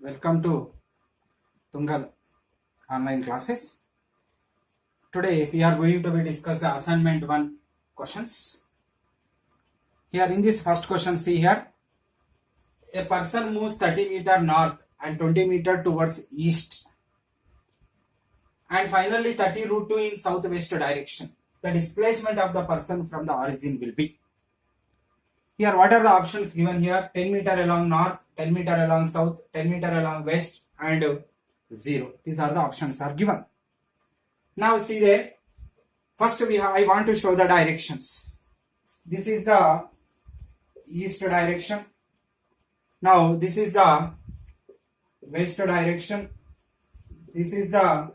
Welcome to Tungal online classes. Today we are going to be discuss the assignment 1 questions. Here in this first question, see here, a person moves 30 meter north and 20 meter towards east and finally 30 root 2 in southwest direction. The displacement of the person from the origin will be. Here what are the options given here? 10 meter along north, 10 meter along south, 10 meter along west and 0. These are the options are given. Now see there, first I want to show the directions. This is the east direction. Now this is the west direction. This is the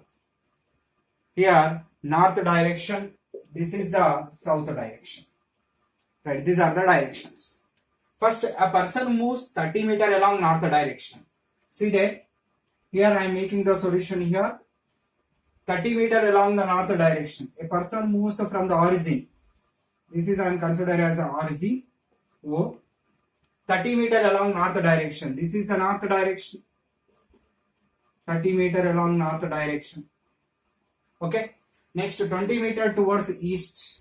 here north direction. This is the south direction. Right, these are the directions. First, a person moves 30 meter along north direction. See there, here I am making the solution here. 30 meter along the north direction. A person moves from the origin. This is I am considered as a origin. O. 30 meter along north direction. This is the north direction. 30 meter along north direction. Okay. Next 20 meter towards east.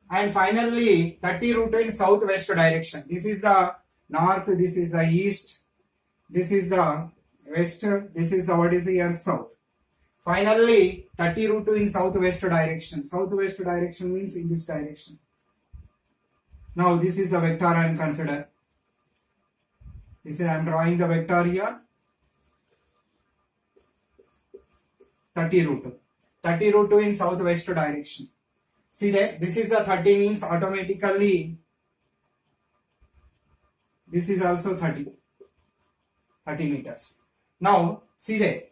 And finally 30 root in southwest direction. This is the north, this is the east, this is the west, this is the what is here south. Finally 30 root 2 in southwest direction. Southwest direction means in this direction. Now this is the vector I am consider. This is I am drawing the vector here. 30 root 2. 30 root 2 in southwest direction. See that this is a 30 means automatically this is also 30 meters. Now see that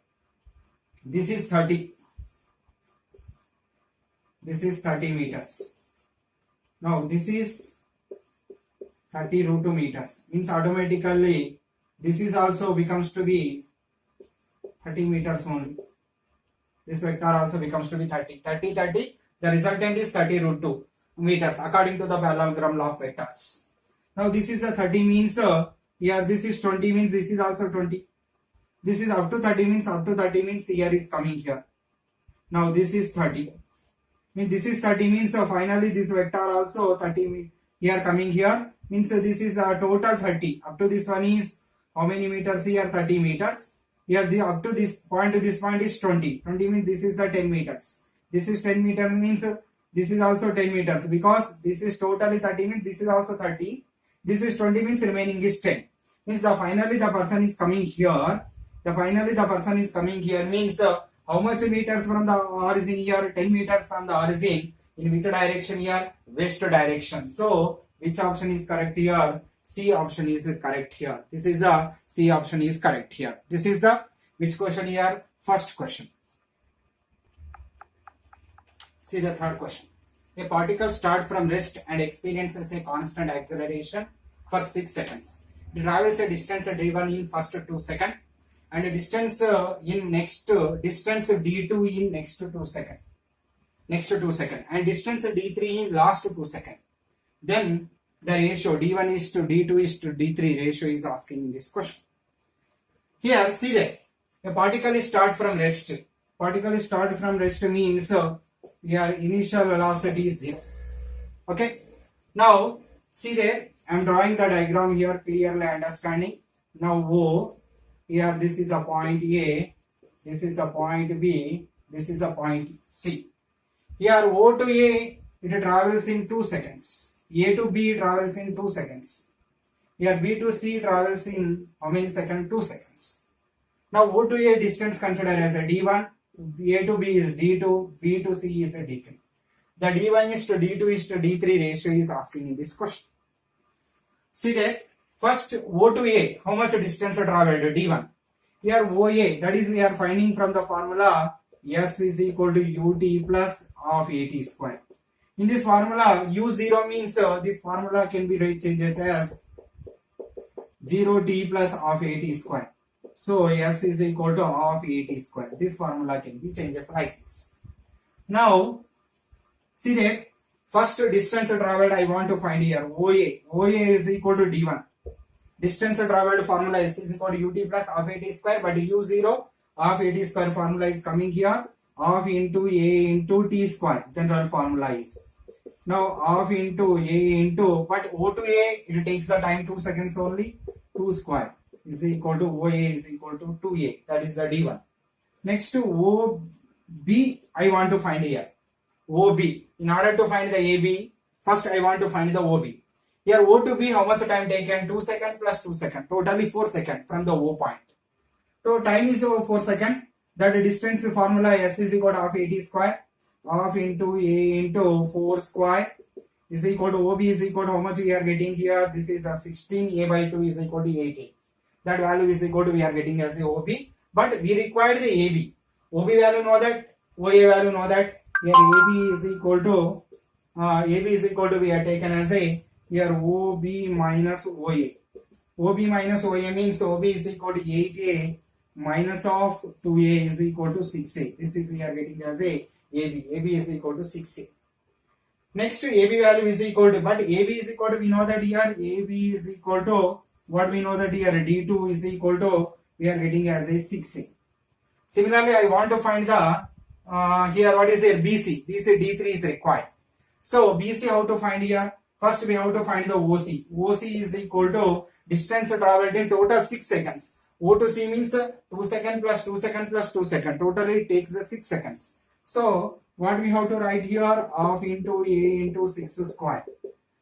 this is 30. This is 30 meters. Now this is 30 root 2 meters. Means automatically this is also becomes to be 30 meters only. This vector also becomes to be 30. 30. The resultant is 30 root 2 meters according to the parallelogram law of vectors. Now this is a 30 means here this is 20 means this is also 20. This is up to 30 means here is coming here. Now this is 30. Means this is 30 means finally this vector also 30 here coming here. Means this is a total 30. Up to this one is how many meters here? 30 meters. Here the up to this point is 20. 20 means this is a 10 meters. This is 10 meters means this is also 10 meters because this is totally 30 means this is also 30. This is 20 means remaining is 10. Means finally the person is coming here. Finally the person is coming here means how much meters from the origin here? 10 meters from the origin. In which direction here? West direction. So which option is correct here? C option is correct here. This is the C option is correct here. This is the which question here? First question. See the third question. A particle starts from rest and experiences a constant acceleration for 6 seconds. It travels a distance d1 in first 2 seconds and a distance in next distance d2 in next 2 seconds. Next 2 seconds and distance d3 in last 2 seconds. Then the ratio d1 is to d2 is to d3 ratio is asking in this question. Here see that a particle is start from rest. Particle is start from rest means your initial velocity is 0. Okay. Now see there, I am drawing the diagram here clearly understanding. Now O, here this is a point A, this is a point B, this is a point C. Here O to A it travels in 2 seconds. A to B travels in 2 seconds. Here B to C travels in how many seconds? 2 seconds. Now O to A distance considered as a D1. A to B is D2, B to C is a D3. The D1 is to D2 is to D3 ratio is asking in this question. See that first O to A, how much distance traveled? D1. Here OA, that is we are finding from the formula S is equal to UT plus of AT square. In this formula, U0 means this formula can be changes as 0T plus of AT square. So S is equal to half AT square. This formula can be changes like this. Now see that first distance traveled I want to find here. OA is equal to D1. Distance traveled formula S is equal to ut plus half at square, but u0 half at square formula is coming here, half into a into t square general formula is. Now half into a into, but O to A it takes the time 2 seconds only, 2 square is equal to OA is equal to 2A, that is the D1. Next to OB I want to find here. OB, in order to find the AB, first I want to find the OB. Here O to B, how much time taken? 2 seconds plus 2 seconds, totally 4 seconds from the O point. So time is 4 seconds. That distance formula S is equal to half AT square, half into A into 4 square is equal to OB is equal to how much we are getting here? This is a 16, A by 2 is equal to 18. That value is equal to we are getting as a OB, but we required the AB. OB value know that, OA value know that. Here AB is equal to we are taken as a here OB minus OA. OB minus OA means OB is equal to 8A minus of 2A is equal to 6A. This is we are getting as a AB. AB is equal to 6A. Next to AB value is equal to, but AB is equal to, we know that here AB is equal to, what we know that here D2 is equal to, we are getting as a 6A. Similarly, I want to find the, here what is here BC. BC D3 is required. So BC how to find here? First we have to find the OC. OC is equal to distance traveled in total 6 seconds. O to C means 2 seconds plus 2 seconds plus 2 seconds. Totally it takes the 6 seconds. So what we have to write here? Half into A into 6 square.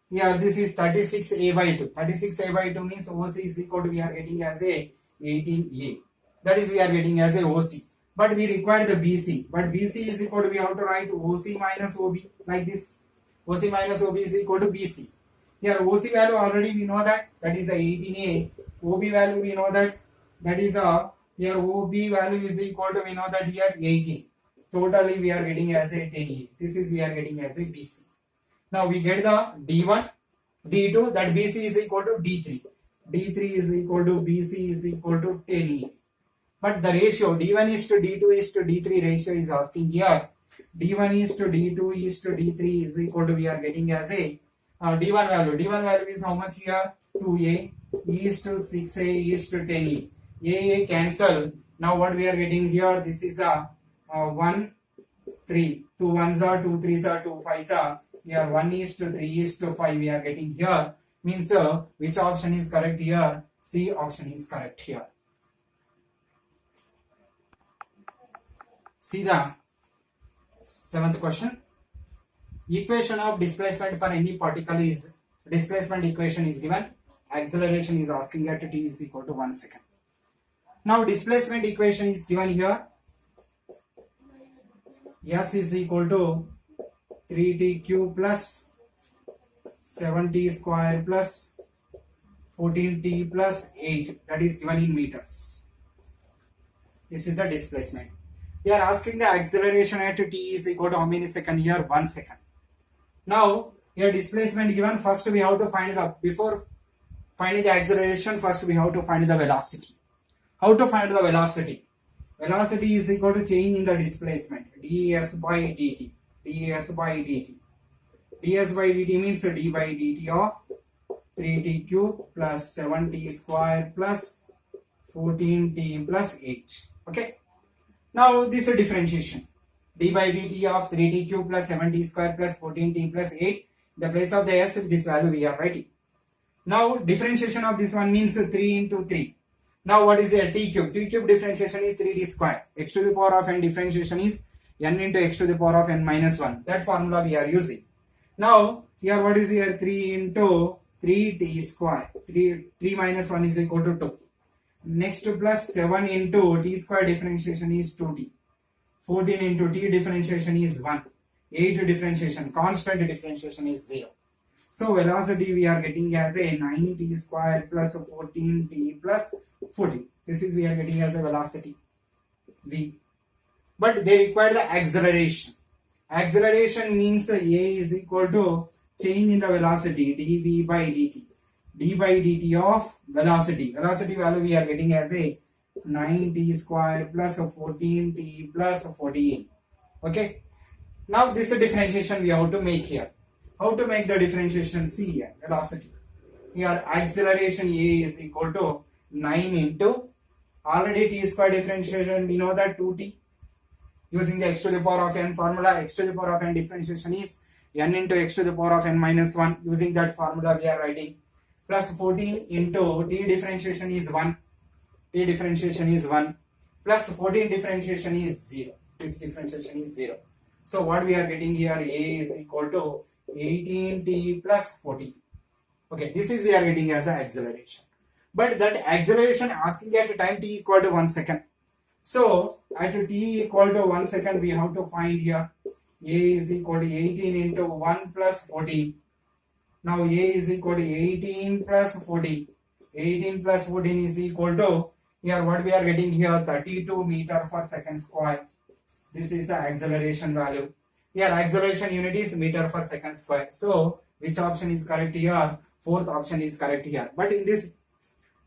Here this is 36A by 2. 36A by 2 means OC is equal to, we are getting as a 18A. That is we are getting as a OC. But we require the BC. But BC is equal to, we have to write OC minus OB like this. OC minus OB is equal to BC. Here OC value already we know that is a 18A. OB value we know that is a, here OB value is equal to, we know that here 8A. Totally we are getting as a 10A. This is we are getting as a BC. Now we get the D1, D2, that BC is equal to D3. D3 is equal to BC is equal to 10A. But the ratio D1 is to D2 is to D3 ratio is asking here. D1 is to D2 is to D3 is equal to, we are getting as a D1 value. D1 value is how much here? 2A is to 6A is to 10A. A cancel. Now what we are getting here? This is a 1, 3. 2 1s are 2 3s are 2 5s are. Here 1 is to 3 is to 5 we are getting here. Means which option is correct here? C option is correct here. See the 7th question. Equation of displacement for any particle is, displacement equation is given. Acceleration is asking at t is equal to 1 second. Now displacement equation is given here. S is equal to 3t cube plus 7t square plus 14t plus 8, that is given in meters. This is the displacement. They are asking the acceleration at t is equal to how many seconds here? 1 second. Now here displacement given, first we have to find the, before finding the acceleration, first we have to find the velocity. How to find the velocity? Velocity is equal to change in the displacement, ds by dt. ds by dt. ds by dt means d by dt of 3t cube plus 7t square plus 14t plus 8. Okay. Now this is a differentiation. D by dt of 3t cube plus 7t square plus 14t plus 8. The place of the s, this value we are writing. Now differentiation of this one means 3 into 3. Now what is a t cube? T cube differentiation is 3t square. X to the power of n differentiation is n into x to the power of n minus 1. That formula we are using. Now here what is here? 3 into 3t square. 3 minus 1 is equal to 2. Next plus 7 into t square differentiation is 2t. 14 into t differentiation is 1. 8 differentiation, constant differentiation is 0. So velocity we are getting as a 9t square plus 14t plus 14. This is we are getting as a velocity v. But they require the acceleration. Acceleration means a is equal to change in the velocity dv by dt. d by dt of velocity. Velocity value we are getting as a 9t square plus 14t plus 14. Okay. Now this is a differentiation we have to make here. How to make the differentiation? See here, velocity. Here acceleration A is equal to 9 into already t square differentiation, we know that 2t. Using the x to the power of n formula, x to the power of n differentiation is n into x to the power of n minus 1. Using that formula we are writing plus 14 into t differentiation is 1. T differentiation is 1 plus 14 differentiation is 0. This differentiation is 0. So what we are getting here, A is equal to 18t plus 14. Okay, this is we are getting as an acceleration. But that acceleration asking at time t equal to 1 second. So at t equal to 1 second, we have to find here A is equal to 18 into 1 plus 14. Now A is equal to 18 plus 14. 18 plus 14 is equal to, here what we are getting here, 32 meter per second square. This is the acceleration value. Here acceleration unit is meter per second square. So which option is correct here? Fourth option is correct here. But in this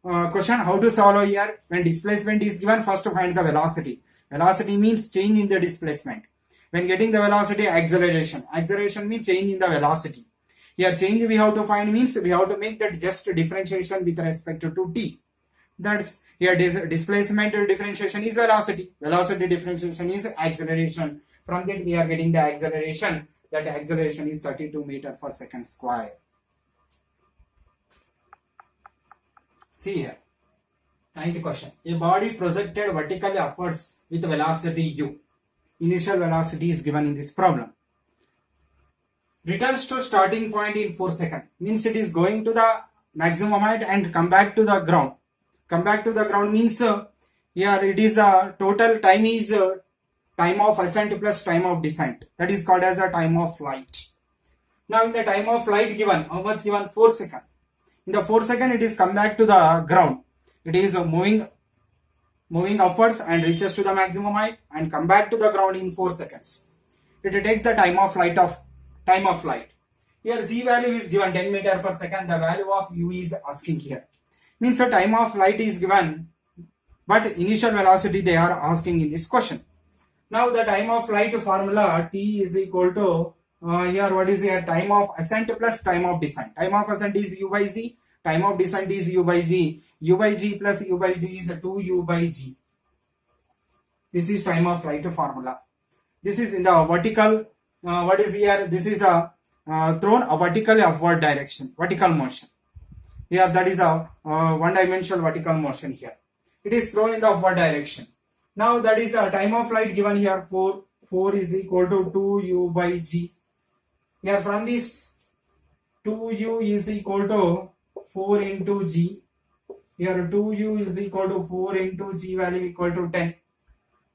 question, how to solve here? When displacement is given, first to find the velocity. Velocity means change in the displacement. When getting the velocity, acceleration. Acceleration means change in the velocity. Here change we have to find means we have to make that just differentiation with respect to t. That's here displacement differentiation is velocity. Velocity differentiation is acceleration. From that we are getting the acceleration. That acceleration is 32 meter per second square. See here. Ninth question. A body projected vertically upwards with velocity u. Initial velocity is given in this problem. Returns to starting point in 4 seconds. Means it is going to the maximum height and come back to the ground. Come back to the ground means here it is total time is time of ascent plus time of descent. That is called as a time of flight. Now in the time of flight given, how much given? 4 seconds. In the 4 seconds, it is come back to the ground. It is moving upwards and reaches to the maximum height and come back to the ground in 4 seconds. It will take the time of flight. Here g value is given 10 meter per second. The value of u is asking here. Means the time of flight is given, but initial velocity they are asking in this question. Now the time of flight formula t is equal to here what is here, time of ascent plus time of descent. Time of ascent is u by z, time of descent is u by g. U by g plus u by g is 2u by g. This is time of flight formula. This is in the vertical, what is here, this is a thrown a vertically upward direction, vertical motion. Here that is a one dimensional vertical motion here. It is thrown in the upward direction. Now that is a time of flight given here 4 is equal to 2u by g. Here from this 2u is equal to 4 into g. Here 2u is equal to 4 into g value equal to 10.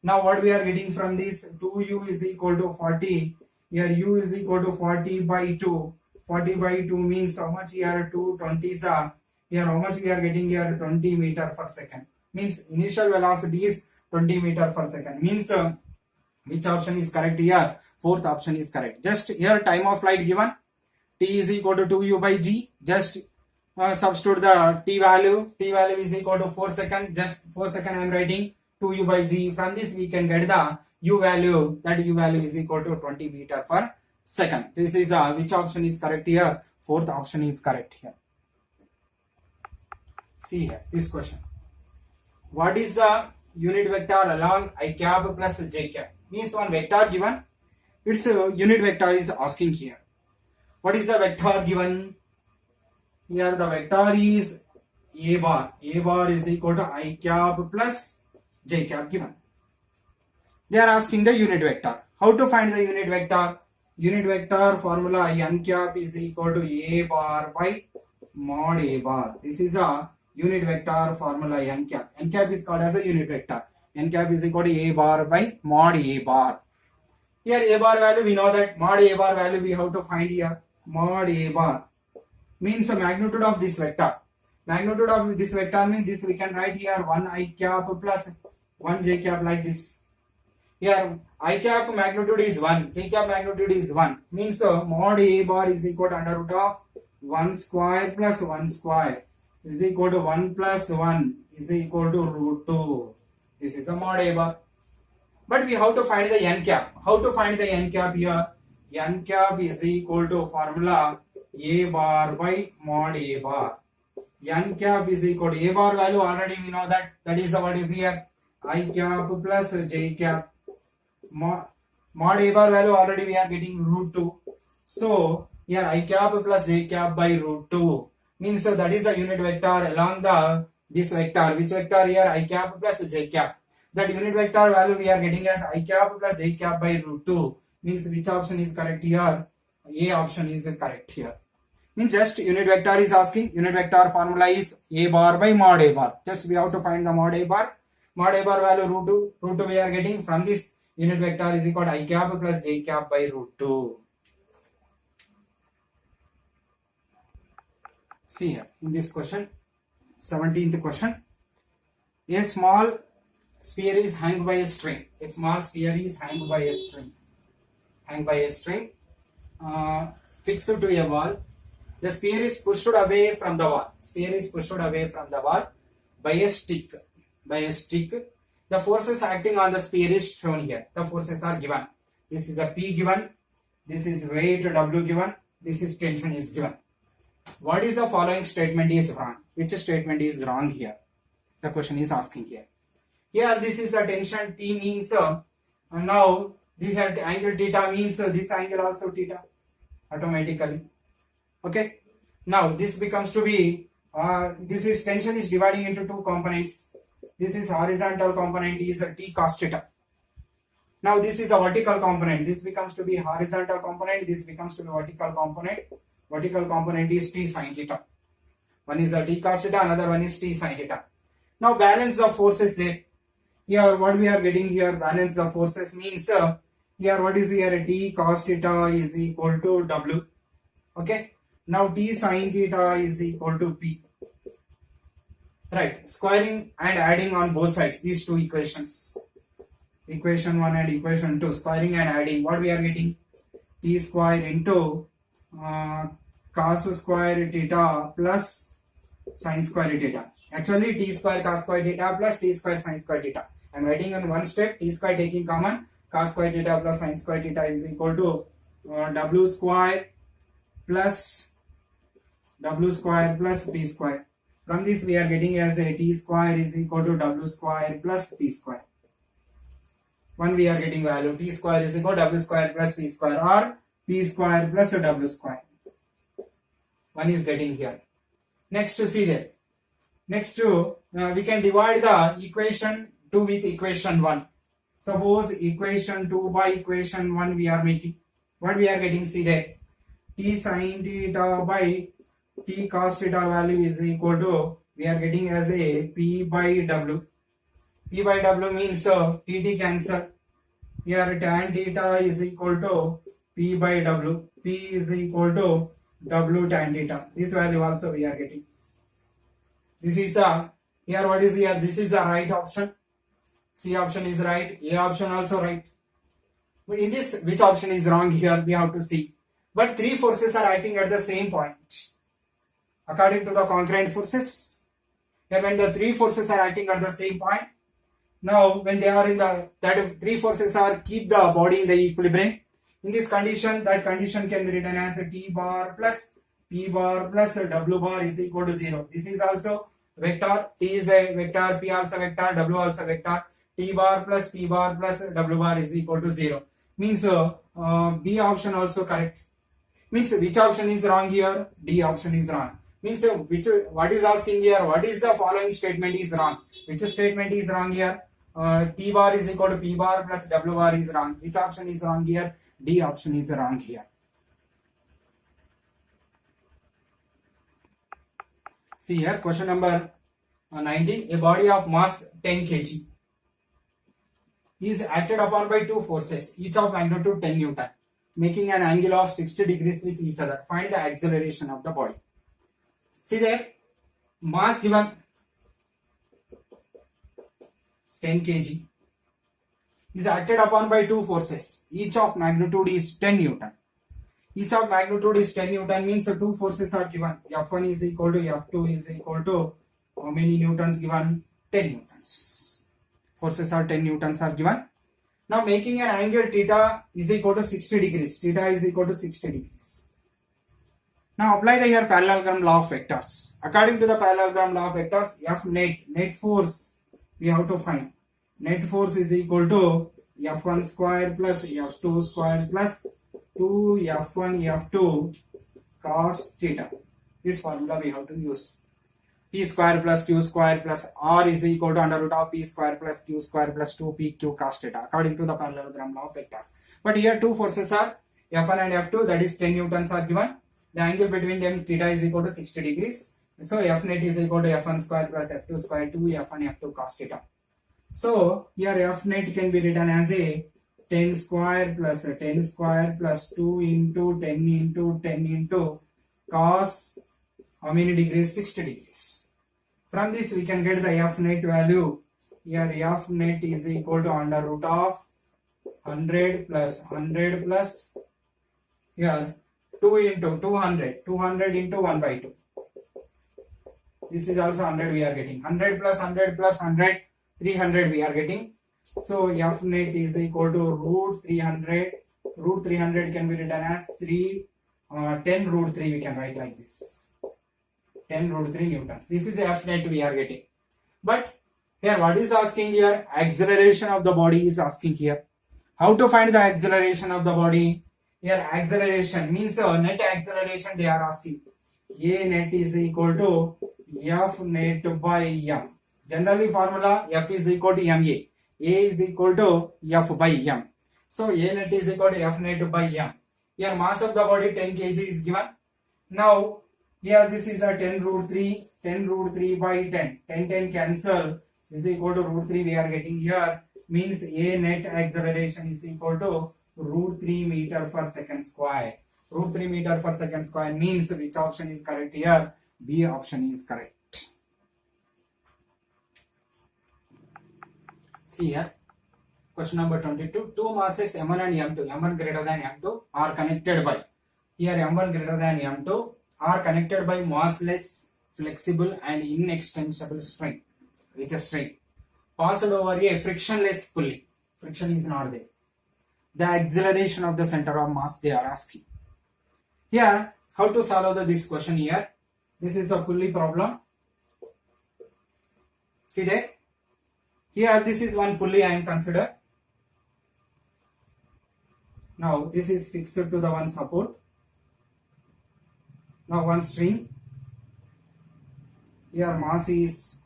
Now what we are getting from this, 2u is equal to 40. Here u is equal to 40 by 2. 40 by 2 means how much here? 220s are. Here how much we are getting here? 20 meter per second. Means initial velocity is 20 meter per second. Means which option is correct here? Fourth option is correct. Just here time of flight given, t is equal to 2u by g. Just substitute the t value. T value is equal to 4 seconds. Just 4 seconds I am writing 2u by g. From this we can get the u value. That u value is equal to 20 meter per second. This is which option is correct here? Fourth option is correct here. See here this question. What is the unit vector along I cap plus j cap? Means one vector given. Its unit vector is asking here. What is the vector given? Here the vector is a bar. A bar is equal to I cap plus j cap given. They are asking the unit vector. How to find the unit vector? Unit vector formula n cap is equal to a bar by mod a bar. This is a unit vector formula n cap. N cap is called as a unit vector. N cap is equal to a bar by mod a bar. Here a bar value we know that mod a bar value we have to find here. Mod a bar means the magnitude of this vector. Magnitude of this vector means this we can write here 1 I cap plus 1 j cap like this. Here I cap magnitude is 1, j cap magnitude is 1. Means mod a bar is equal to under root of 1 square plus 1 square is equal to 1 plus 1 is equal to root 2. This is a mod a bar. But we have to find the n cap. How to find the n cap here? N cap is equal to formula A bar by mod A bar. N cap is equal to A bar value already we know that is what is here I cap plus J cap. Mod A bar value already we are getting root 2. So here I cap plus J cap by root 2 means that is a unit vector along the this vector. Which vector here I cap plus J cap. That unit vector value we are getting as I cap plus J cap by root 2 means which option is correct here? A option is correct here. Means just unit vector is asking. Unit vector formula is A bar by mod A bar. Just we have to find the mod A bar. Mod A bar value root 2. Root 2 we are getting from this unit vector is equal to I cap plus J cap by root 2. See here in this question, 17th question. A small sphere is hung by a string. A small sphere is hung by a string. Fixed to a wall. The sphere is pushed away from the wall. By a stick. The forces acting on the sphere is shown here. The forces are given. This is a P given. This is weight W given. This is tension is given. What is the following statement is wrong? Which statement is wrong here? The question is asking here. Here this is a tension T means now this angle theta means this angle also theta automatically. Okay. Now this becomes to be this is tension is dividing into two components. This is horizontal component is T cos theta. Now this is a vertical component. This becomes to be horizontal component. This becomes to be vertical component. Vertical component is T sin theta. One is the T cos theta, another one is T sin theta. Now balance the forces there. Here what we are getting here, balance the forces means here what is here, T cos theta is equal to W. Okay. Now T sin theta is equal to P. Right. Squaring and adding on both sides these two equations. Equation 1 and equation 2. Squaring and adding. What we are getting? T square into cos square theta plus sin square theta. Actually T square cos square theta plus T square sin square theta. I am writing on one step. T square taking common. Cos square theta plus sin square theta is equal to W square plus P square. From this we are getting as a T square is equal to W square plus P square. One we are getting value T square is equal to W square plus P square or P square plus W square. One is getting here. Next to see there. Next to we can divide the equation 2 with equation 1. Suppose equation 2 by equation 1 we are making. What we are getting, see there. T sin theta by T cos theta value is equal to, we are getting as a P by W. P by W means TT cancel. Here tan theta is equal to P by W. P is equal to W tan theta. This value also we are getting. This is here what is here? This is the right option. C option is right. A option also right. But in this, which option is wrong here? We have to see. But three forces are acting at the same point. According to the concurrent forces, here when the three forces are acting at the same point, now when they are in the, that three forces are keep the body in the equilibrium. In this condition, that condition can be written as a T bar plus P bar plus W bar is equal to 0. This is also vector. T is a vector, P also vector, W also vector. T bar plus P bar plus W bar is equal to 0. Means B option also correct. Means which option is wrong here? D option is wrong. Means what is asking here? What is the following statement is wrong? Which statement is wrong here? T bar is equal to P bar plus W bar is wrong. Which option is wrong here? D option is wrong here. See here, question number 19. A body of mass 10 kg is acted upon by two forces, each of magnitude 10 Newton, making an angle of 60 degrees with each other. Find the acceleration of the body. See there, mass given 10 kg is acted upon by two forces, each of magnitude is 10 Newton. Each of magnitude is 10 Newton means the two forces are given. F1 is equal to F2 is equal to how many newtons given? 10 newtons. Forces are 10 newtons are given. Now making an angle theta is equal to 60 degrees. Theta is equal to 60 degrees. Now apply the here parallelogram law of vectors. According to the parallelogram law of vectors, F net force we have to find. Net force is equal to F1 square plus F2 square plus 2 F1 F2 cos theta. This formula we have to use. P square plus Q square plus R is equal to under root of P square plus Q square plus 2PQ cos theta according to the parallelogram law of vectors. But here two forces are F1 and F2, that is 10 newtons are given. The angle between them theta is equal to 60 degrees. So F net is equal to F1 square plus F2 square 2 F1 F2 cos theta. So here F net can be written as a 10 square plus 10 square plus 2 into 10 into 10 into cos how many degrees? 60 degrees. From this we can get the F net value. Here F net is equal to under root of 100 plus 100 plus here 2 into 200 into 1 by 2. This is also 100 we are getting. 100 plus 100 plus 100, 300 we are getting. So F net is equal to root 300. Root 300 can be written as 10 root 3 we can write like this. 10 root 3 newtons. This is F net we are getting. But here what is asking here? Acceleration of the body is asking here. How to find the acceleration of the body? Here acceleration means net acceleration they are asking. A net is equal to F net by M. Generally formula F is equal to MA. A is equal to F by M. So A net is equal to F net by M. Here mass of the body 10 kg is given. Now here this is a 10 root 3 by 10. 10 cancel. This is equal to root 3 we are getting here. Means A net acceleration is equal to root 3 meter per second square. Root 3 meter per second square means which option is correct here? B option is correct. See here. Question number 22. Two masses M1 and M2, M1 greater than M2 are connected by. Here M1 greater than M2 are connected by massless, flexible and inextensible string with a string passed over a frictionless pulley. Friction is not there. The acceleration of the center of mass they are asking. Here, how to solve this question here? This is a pulley problem. See that? Here, this is one pulley I am consider. Now, this is fixed to the one support. Now, one string. Here, mass is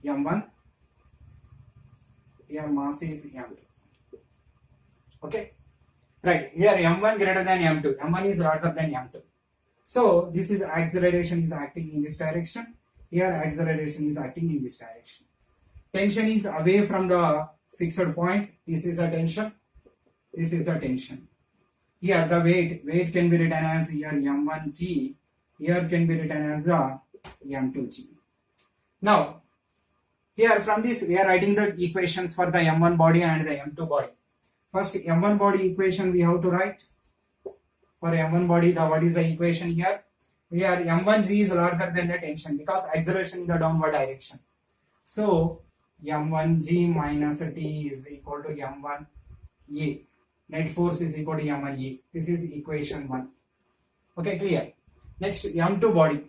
M1. Here, mass is M2. Okay. Right. Here, M1 greater than M2. M1 is larger than M2. So, this is acceleration is acting in this direction. Here, acceleration is acting in this direction. Tension is away from the fixed point. This is a tension. This is a tension. Here the weight can be written as here M1G. Here can be written as M2G. Now, here from this we are writing the equations for the M1 body and the M2 body. First M1 body equation we have to write. For M1 body, what is the equation here? Here M1G is larger than the tension because acceleration in the downward direction. So M1G minus T is equal to M1A. Net force is equal to M1A. This is equation 1. Okay, clear. Next M2 body.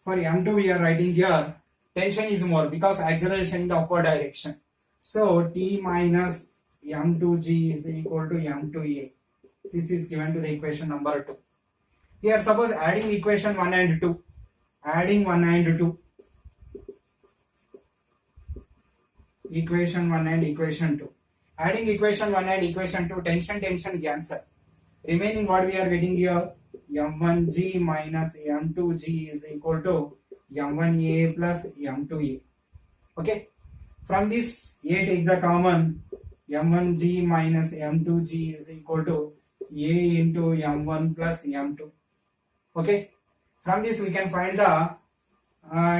For M2 we are writing here tension is more because acceleration in the upward direction. So T minus M2G is equal to M2A. This is given to the equation number 2. Here suppose adding equation 1 and 2. Adding 1 and 2. Equation 1 and equation 2. Adding equation 1 and equation 2, tension cancel. Remaining what we are getting here, M1G minus M2G is equal to M1A plus M2A. Okay. From this, A take the common, M1G minus M2G is equal to A into M1 plus M2. Okay. From this we can find the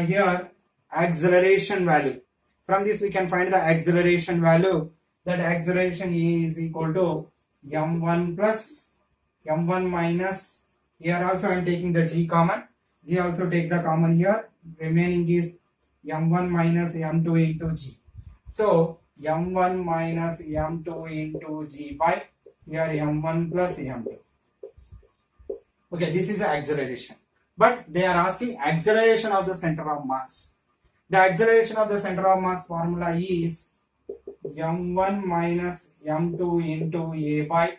here acceleration value. From this we can find the acceleration value. That acceleration is equal to M1 plus M1 minus, here also I am taking the G common. G also take the common here. Remaining is M1 minus M2 into G. So M1 minus M2 into G by here M1 plus M2. Okay, this is the acceleration. But they are asking acceleration of the center of mass. The acceleration of the center of mass formula is m1 minus m2 into a by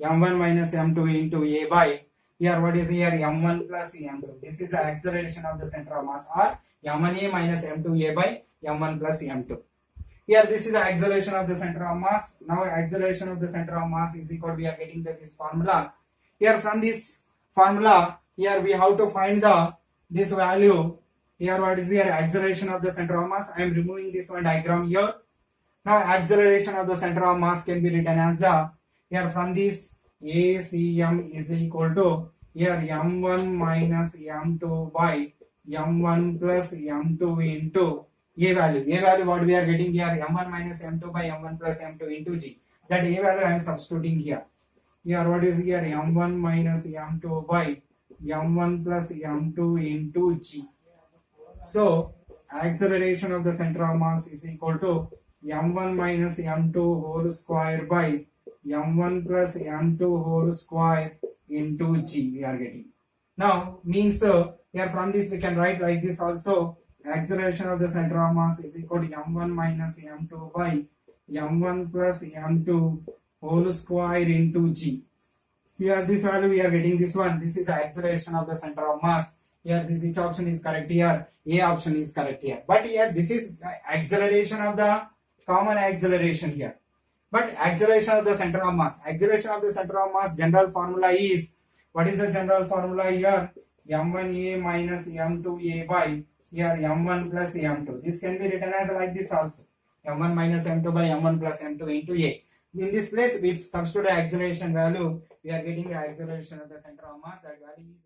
m1 minus m2 into a by, here what is here, m1 plus m2. This is the acceleration of the center of mass, or m1a minus m2a by m1 plus m2. Here this is the acceleration of the center of mass. Now acceleration of the center of mass is equal to, we are getting this formula. Here from this formula, here we have to find this value. Here what is here, acceleration of the center of mass. I am removing this one diagram here. Now acceleration of the center of mass can be written as the, here from this ACM is equal to, here m1 minus m2 by m1 plus m2 into a value what we are getting here, m1 minus m2 by m1 plus m2 into g. That a value I am substituting here. Here what is here, m1 minus m2 by m1 plus m2 into g. So acceleration of the center of mass is equal to m1 minus m2 whole square by m1 plus m2 whole square into g we are getting. Now means here from this we can write like this also, acceleration of the center of mass is equal to m1 minus m2 by m1 plus m2 whole square into g. Here this value we are getting this one. This is the acceleration of the center of mass. Here this, which option is correct here? A option is correct here. But here this is acceleration of the common acceleration here. But acceleration of the center of mass. Acceleration of the center of mass general formula is, what is the general formula here? m1a minus m2a by here m1 plus m2. This can be written as like this also. m1 minus m2 by m1 plus m2 into a. In this place, we substitute the acceleration value, we are getting the acceleration of the center of mass. That value is